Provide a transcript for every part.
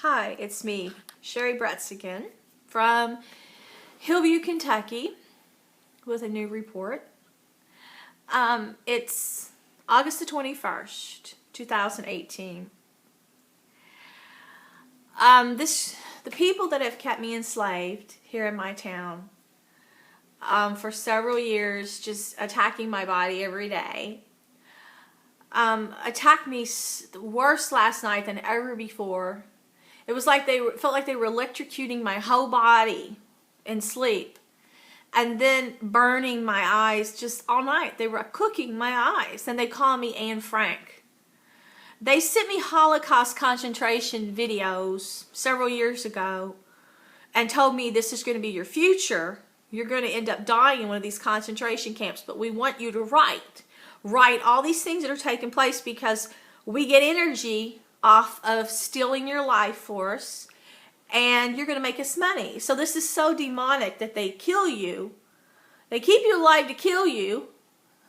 Hi, it's me, Sherry Bretz again from Hillview, Kentucky with a new report. It's August the 21st, 2018. The people that have kept me enslaved here in my town for several years, just attacking my body every day, attacked me worse last night than ever before. It was like felt like they were electrocuting my whole body in sleep and then burning my eyes just all night. They were cooking my eyes, and they call me Anne Frank. They sent me Holocaust concentration videos several years ago and told me, this is going to be your future. You're going to end up dying in one of these concentration camps, but we want you to write all these things that are taking place, because we get energy off of stealing your life force, and you're going to make us money. So this is so demonic that they kill you. They keep you alive to kill you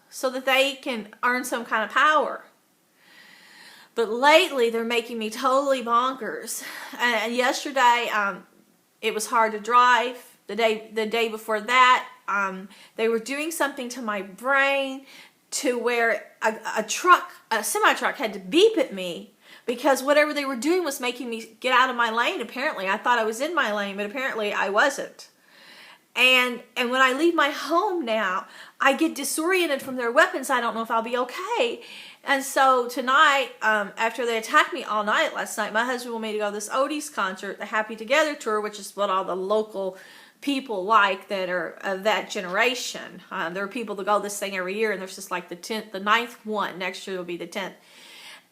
so that they can earn some kind of power. But lately they're making me totally bonkers. And yesterday it was hard to drive. The day before that they were doing something to my brain to where a semi-truck had to beep at me, because whatever they were doing was making me get out of my lane. Apparently I thought I was in my lane, but apparently I wasn't. And when I leave my home now, I get disoriented from their weapons. I don't know if I'll be okay. And so tonight, after they attacked me all night last night, my husband wanted me to go to this Odie's concert, the Happy Together tour, which is what all the local people like that are of that generation. There are people that go this thing every year, and there's just like the 9th one. Next year will be the 10th.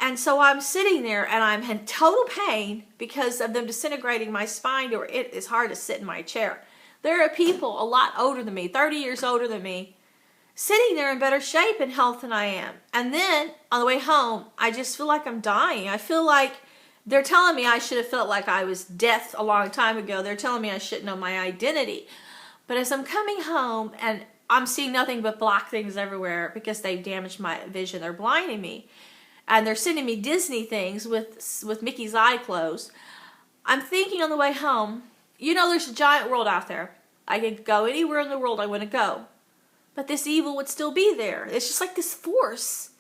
And so I'm sitting there, and I'm in total pain because of them disintegrating my spine, or it is hard to sit in my chair. There are people a lot older than me, 30 years older than me, sitting there in better shape and health than I am. And then on the way home, I just feel like I'm dying. I feel like they're telling me I should have felt like I was death a long time ago. They're telling me I shouldn't know my identity. But as I'm coming home, and I'm seeing nothing but black things everywhere because they've damaged my vision, they're blinding me. And they're sending me Disney things with Mickey's eye closed. I'm thinking on the way home, there's a giant world out there. I could go anywhere in the world I want to go. But this evil would still be there. It's just like this force.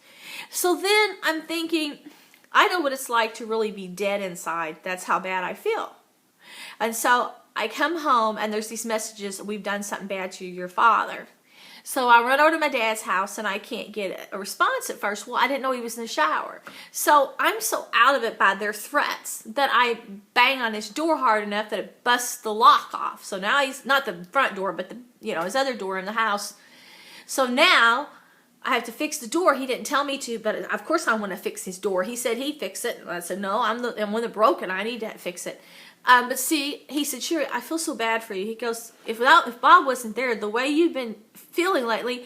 So then I'm thinking, I know what it's like to really be dead inside. That's how bad I feel. And so I come home, and there's these messages, we've done something bad to your father. So I run over to my dad's house, and I can't get a response at first. Well, I didn't know he was in the shower. So I'm so out of it by their threats that I bang on his door hard enough that it busts the lock off. So now he's not the front door, but his other door in the house. So now I have to fix the door. He didn't tell me to, but of course I want to fix his door. He said he'd fix it. And I said, no, I'm the one that broke it. I need to fix it. But see, he said, Sherry, I feel so bad for you. He goes, if Bob wasn't there, the way you've been feeling lately,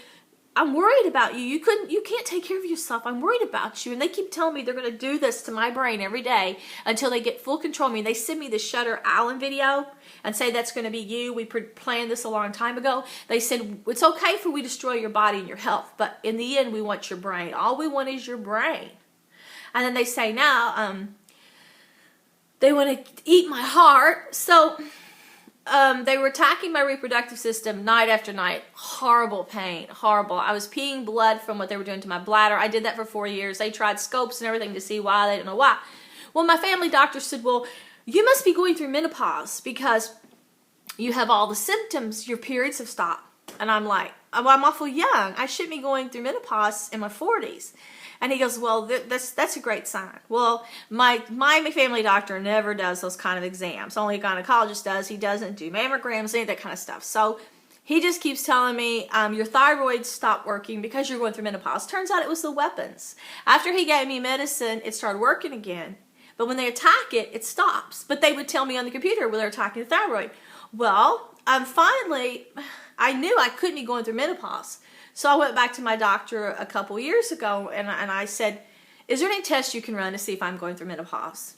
I'm worried about you. You can't take care of yourself. I'm worried about you. And they keep telling me they're going to do this to my brain every day until they get full control of me. They send me the Shutter Island video and say that's going to be you. We planned this a long time ago. They said, it's okay if we destroy your body and your health, but in the end, we want your brain. All we want is your brain. And then they say now, they want to eat my heart. So they were attacking my reproductive system night after night. Horrible pain, horrible. I was peeing blood from what they were doing to my bladder. I did that for 4 years. They tried scopes and everything to see why. They didn't know why. Well, my family doctor said, well, you must be going through menopause because you have all the symptoms. Your periods have stopped. And I'm like, I'm awful young. I shouldn't be going through menopause in my 40s. And he goes, well, that's a great sign. Well, my family doctor never does those kind of exams. Only a gynecologist does. He doesn't do mammograms, any of that kind of stuff. So he just keeps telling me, your thyroid stopped working because you're going through menopause. Turns out it was the weapons. After he gave me medicine, it started working again. But when they attack it, it stops. But they would tell me on the computer when they're attacking the thyroid. Well, finally, I knew I couldn't be going through menopause. So I went back to my doctor a couple years ago, and I said, is there any test you can run to see if I'm going through menopause?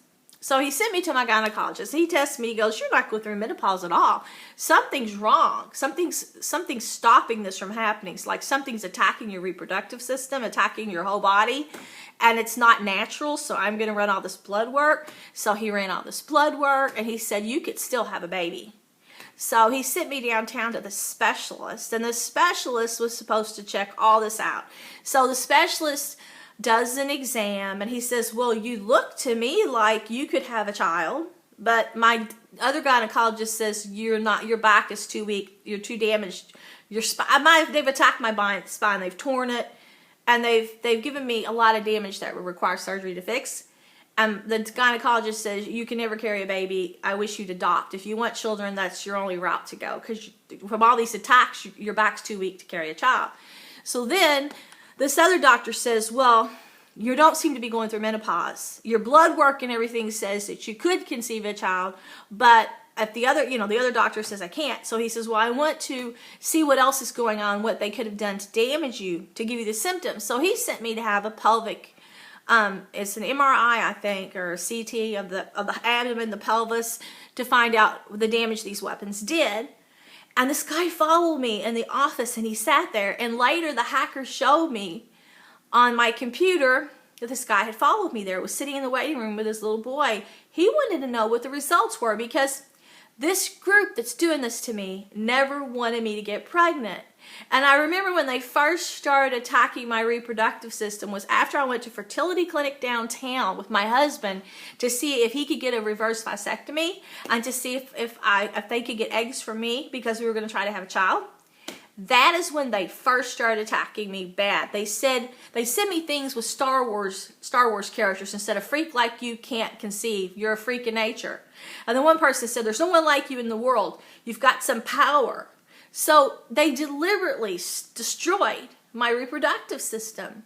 So he sent me to my gynecologist. He tests me. He goes, "You're not going through menopause at all. Something's wrong. Something's stopping this from happening. It's like something's attacking your reproductive system, attacking your whole body, and it's not natural. So I'm going to run all this blood work." So he ran all this blood work, and he said, "You could still have a baby." So he sent me downtown to the specialist, and the specialist was supposed to check all this out. So the specialist does an exam, and he says, "Well, you look to me like you could have a child, but my other gynecologist says you're not. Your back is too weak. You're too damaged. Your spine. They've attacked my spine. They've torn it, and they've given me a lot of damage that would require surgery to fix." The gynecologist says, "You can never carry a baby. I wish you'd adopt. If you want children, that's your only route to go, because from all these attacks, your back's too weak to carry a child." So then this other doctor says, "Well, you don't seem to be going through menopause. Your blood work and everything says that you could conceive a child, but at the other doctor says I can't." So he says, "Well, I want to see what else is going on, what they could have done to damage you, to give you the symptoms." So he sent me to have a pelvic, it's an MRI, I think, or a CT of the abdomen, the pelvis, to find out the damage these weapons did. And this guy followed me in the office, and he sat there. And later, the hacker showed me on my computer that this guy had followed me there. Was sitting in the waiting room with his little boy. He wanted to know what the results were, because this group that's doing this to me never wanted me to get pregnant. And I remember when they first started attacking my reproductive system was after I went to fertility clinic downtown with my husband to see if he could get a reverse vasectomy and to see if they could get eggs from me, because we were going to try to have a child. That is when they first started attacking me bad. They sent me things with Star Wars characters instead of "freak like you can't conceive. You're a freak of nature." And then one person said, "There's no one like you in the world. You've got some power." So they deliberately destroyed my reproductive system.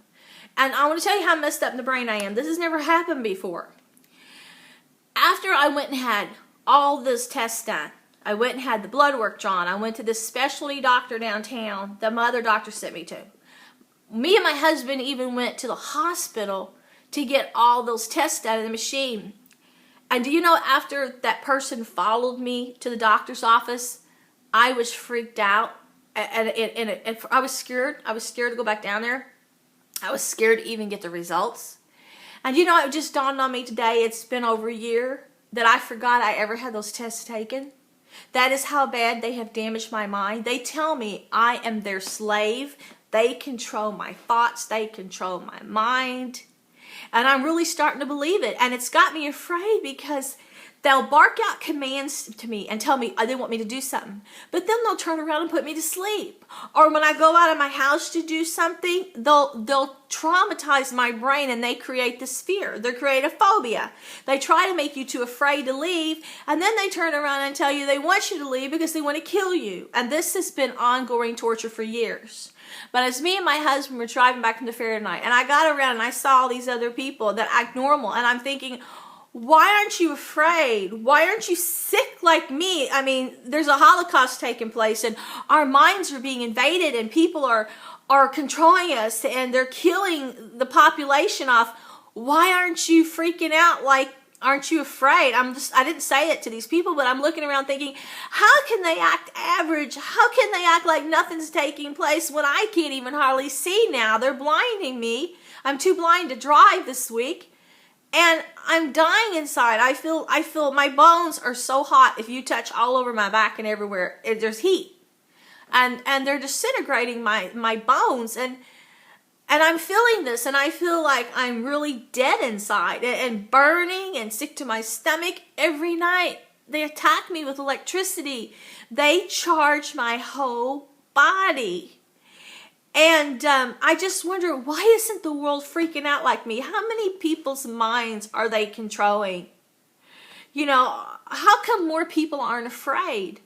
And I want to tell you how messed up in the brain I am. This has never happened before. After I went and had all this tests done, I went and had the blood work drawn. I went to this specialty doctor downtown that my other doctor sent me to. Me and my husband even went to the hospital to get all those tests out of the machine. And do you know, after that person followed me to the doctor's office, I was freaked out, and I was scared. I was scared to go back down there. I was scared to even get the results. And you know, it just dawned on me today, it's been over a year, that I forgot I ever had those tests taken. That is how bad they have damaged my mind. They tell me I am their slave. They control my thoughts. They control my mind. And I'm really starting to believe it. And it's got me afraid, because they'll bark out commands to me and tell me they want me to do something. But then they'll turn around and put me to sleep. Or when I go out of my house to do something, they'll traumatize my brain, and they create this fear. They create a phobia. They try to make you too afraid to leave, and then they turn around and tell you they want you to leave because they want to kill you. And this has been ongoing torture for years. But as me and my husband were driving back from the fair tonight, and I got around and I saw all these other people that act normal, and I'm thinking, why aren't you afraid? Why aren't you sick like me? I mean, there's a Holocaust taking place, and our minds are being invaded, and people are controlling us, and they're killing the population off. Why aren't you freaking out? Like, aren't you afraid? I didn't say it to these people, but I'm looking around thinking, how can they act average? How can they act like nothing's taking place when I can't even hardly see now? They're blinding me. I'm too blind to drive this week. And I'm dying inside. I feel my bones are so hot. If you touch all over my back and everywhere, there's heat. And they're disintegrating my bones. And I'm feeling this, and I feel like I'm really dead inside and burning and sick to my stomach every night. They attack me with electricity. They charge my whole body. And I just wonder, why isn't the world freaking out like me? How many people's minds are they controlling? You know, how come more people aren't afraid?